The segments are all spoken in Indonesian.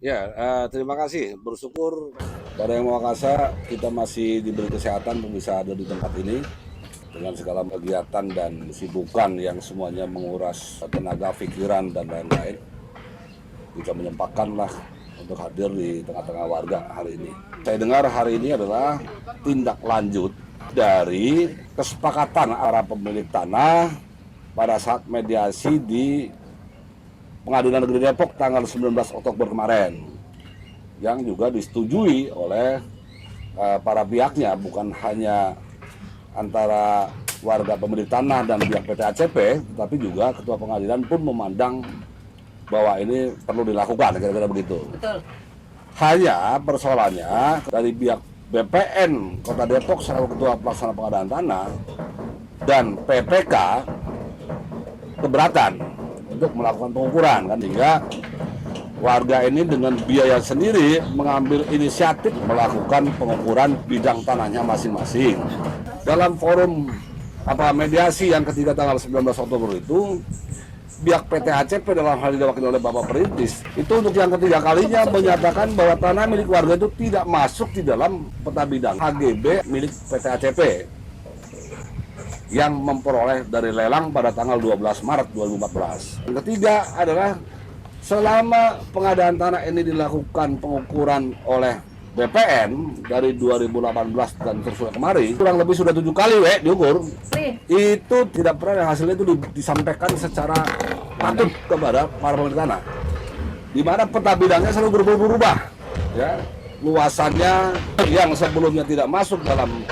Ya, terima kasih. Bersyukur pada Yang Maha Kuasa kita masih diberi kesehatan untuk bisa ada di tempat ini dengan segala kegiatan dan kesibukan yang semuanya menguras tenaga, pikiran, dan lain-lain. Bisa menyempatkanlah untuk hadir di tengah-tengah warga hari ini. Saya dengar hari ini adalah tindak lanjut dari kesepakatan para pemilik tanah pada saat mediasi di Pengadilan Negeri Depok tanggal 19 Oktober kemarin, yang juga disetujui oleh para pihaknya, bukan hanya antara warga pemilik tanah dan pihak PT ACP, tapi juga ketua pengadilan pun memandang bahwa ini perlu dilakukan, kira-kira begitu. Betul. Hanya persoalannya dari pihak BPN Kota Depok selaku ketua pelaksana pengadaan tanah dan PPK keberatan untuk melakukan pengukuran, kan, sehingga warga ini dengan biaya sendiri mengambil inisiatif melakukan pengukuran bidang tanahnya masing-masing. Dalam forum mediasi yang ketiga tanggal 19 Oktober itu, pihak PT ACP dalam hal ini diwakili oleh Bapak Perintis itu untuk yang ketiga kalinya menyatakan bahwa tanah milik warga itu tidak masuk di dalam peta bidang HGB milik PT ACP yang memperoleh dari lelang pada tanggal 12 Maret 2014. Yang ketiga adalah selama pengadaan tanah ini dilakukan pengukuran oleh BPN dari 2018 dan terus kemarin, kurang lebih sudah 7 kali diukur. Itu tidak pernah hasilnya itu disampaikan secara patut kepada para pemilik tanah. Di mana peta bidangnya selalu berubah-ubah, ya. Luasannya yang sebelumnya tidak masuk dalam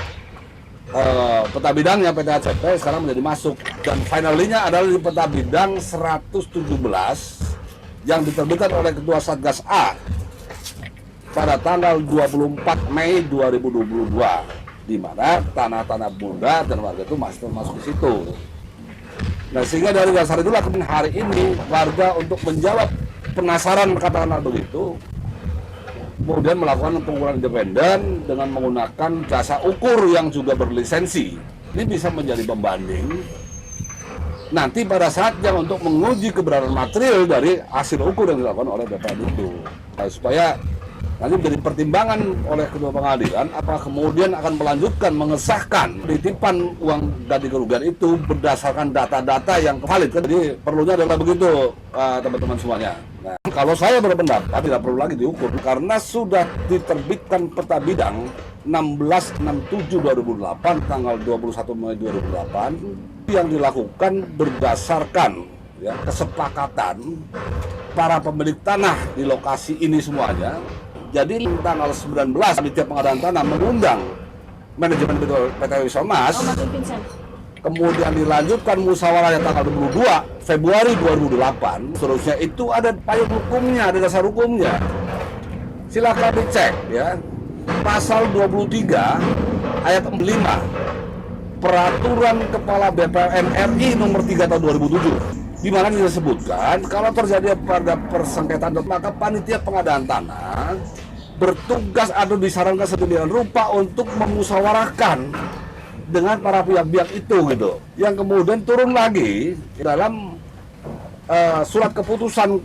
peta bidangnya PT ACP sekarang menjadi masuk, dan finalnya adalah di peta bidang 117 yang diterbitkan oleh Ketua Satgas A pada tanggal 24 Mei 2022, di mana tanah-tanah bunda dan warga itu masih termasuk di situ. Nah, sehingga dari dasar itulah hari ini warga untuk menjawab penasaran katakanlah begitu, kemudian melakukan pengukuran independen dengan menggunakan jasa ukur yang juga berlisensi. Ini bisa menjadi pembanding nanti pada saatnya untuk menguji kebenaran material dari hasil ukur yang dilakukan oleh BPN itu. Nah, supaya nanti menjadi pertimbangan oleh ketua pengadilan apakah kemudian akan melanjutkan mengesahkan titipan uang ganti kerugian itu berdasarkan data-data yang valid. Jadi perlunya adalah begitu, teman-teman semuanya. Nah, kalau saya berpendapat tidak perlu lagi diukur karena sudah diterbitkan peta bidang 1667/2008 tanggal 21 Mei 2008 yang dilakukan berdasarkan kesepakatan para pemilik tanah di lokasi ini semuanya. Jadi tanggal 19 panitia pengadaan tanah mengundang manajemen PT Wisomas, kemudian dilanjutkan musyawarahnya tanggal 22 Februari 2008. Seterusnya itu ada payung hukumnya, ada dasar hukumnya. Silakan dicek ya. Pasal 23 ayat 5 Peraturan Kepala BPN RI nomor 3 tahun 2007, di mana disebutkan kalau terjadi pada persengketaan maka panitia pengadaan tanah bertugas atau disarankan sedemikian rupa untuk memusyawarahkan dengan para pihak-pihak itu gitu. Yang kemudian turun lagi dalam surat keputusan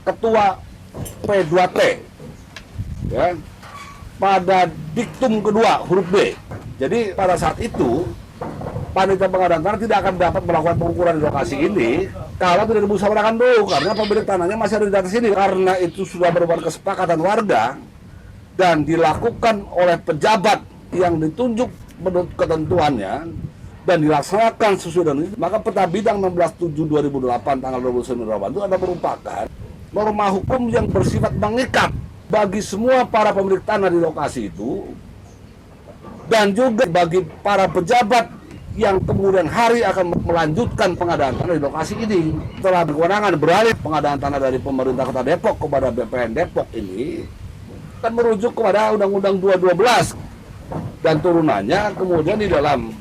Ketua P2T ya, pada diktum kedua huruf B. Jadi pada saat itu panitia pengadaan tanah tidak akan dapat melakukan pengukuran di lokasi ini kalau tidak dimusyawarahkan dulu, karena pemilik tanahnya masih ada di atas sini. Karena itu sudah merupakan kesepakatan warga dan dilakukan oleh pejabat yang ditunjuk menurut ketentuannya dan dilaksanakan sesuai dengan itu, maka peta bidang 16/7/2008 tanggal 29 Ramadhan itu adalah merupakan norma hukum yang bersifat mengikat bagi semua para pemilik tanah di lokasi itu, dan juga bagi para pejabat yang kemudian hari akan melanjutkan pengadaan tanah di lokasi ini. Setelah berkewenangan beralih pengadaan tanah dari pemerintah Kota Depok kepada BPN Depok ini kan merujuk kepada Undang-Undang 212 dan turunannya kemudian di dalam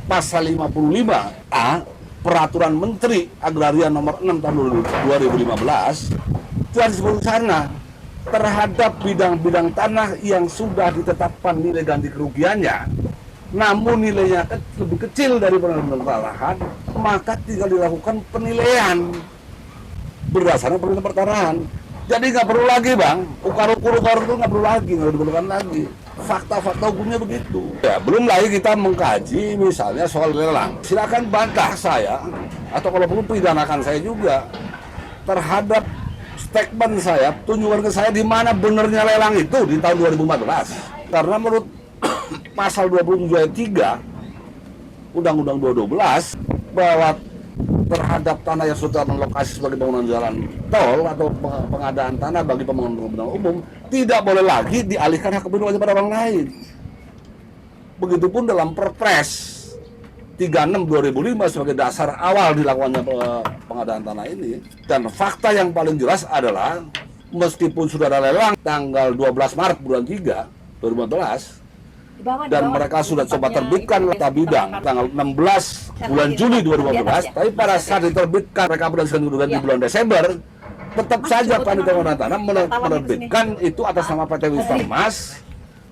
pasal 55A Peraturan Menteri Agraria nomor 6 tahun 2015 telah disebut sana terhadap bidang-bidang tanah yang sudah ditetapkan nilai ganti kerugiannya, namun nilainya lebih kecil dari pertanahan, maka tinggal dilakukan penilaian berdasarkan perintah pertanahan. Jadi nggak perlu lagi bang, ukar-ukur itu nggak perlu lagi, nggak diperlukan lagi. Fakta-fakta hukumnya begitu. Ya, belum lagi kita mengkaji misalnya soal lelang. Silakan bantah saya, atau kalau perlu pidanakan saya juga terhadap statement saya, tunjukkan ke saya di mana benernya lelang itu di tahun 2014. Karena menurut pasal 27 ayat 3 Undang-Undang 212 bahwa terhadap tanah yang sudah melokasi sebagai bangunan jalan tol atau pengadaan tanah bagi pembangunan umum tidak boleh lagi dialihkan hak kepentingan pada orang lain. Begitupun dalam Perpres 36/2005 sebagai dasar awal dilakukannya pengadaan tanah ini. Dan fakta yang paling jelas adalah meskipun sudah ada lelang tanggal 12 Maret bulan 3 2015 dan mereka sudah coba terbitkan nota bidang tanggal 16 bulan Juli 2015, tapi pada saat diterbitkan mereka berdasarkan kedudukan di bulan Desember, tetap saja panitia pengadaan tanah menerbitkan itu atas nama PT Wisma Mas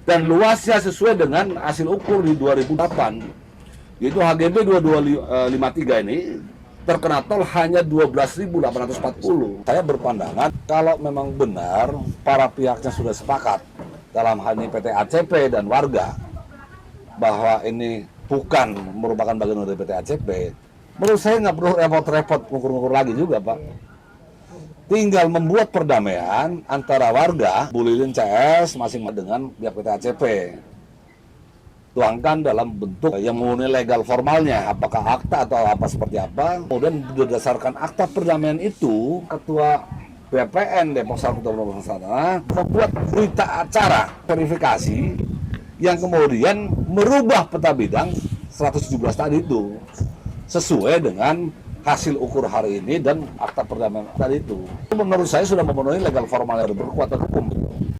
dan luasnya sesuai dengan hasil ukur di 2008, yaitu HGB 2253 ini terkena tol hanya 12.840. Saya berpandangan kalau memang benar para pihaknya sudah sepakat dalam hal ini PT ACP dan warga bahwa ini bukan merupakan bagian dari PT ACP, menurut saya nggak perlu repot-repot ngukur-ngukur lagi juga Pak. Tinggal membuat perdamaian antara warga, Bu Lilin CS masing-masing dengan pihak PT ACP. Tuangkan dalam bentuk yang memenuhi legal formalnya, apakah akta atau apa seperti apa. Kemudian berdasarkan akta perdamaian itu, Ketua BPN Depok 1 membuat berita acara verifikasi yang kemudian merubah peta bidang 117 tadi itu sesuai dengan hasil ukur hari ini dan akta perdamaian tadi itu. Menurut saya sudah memenuhi legal formal yang berkekuatan hukum.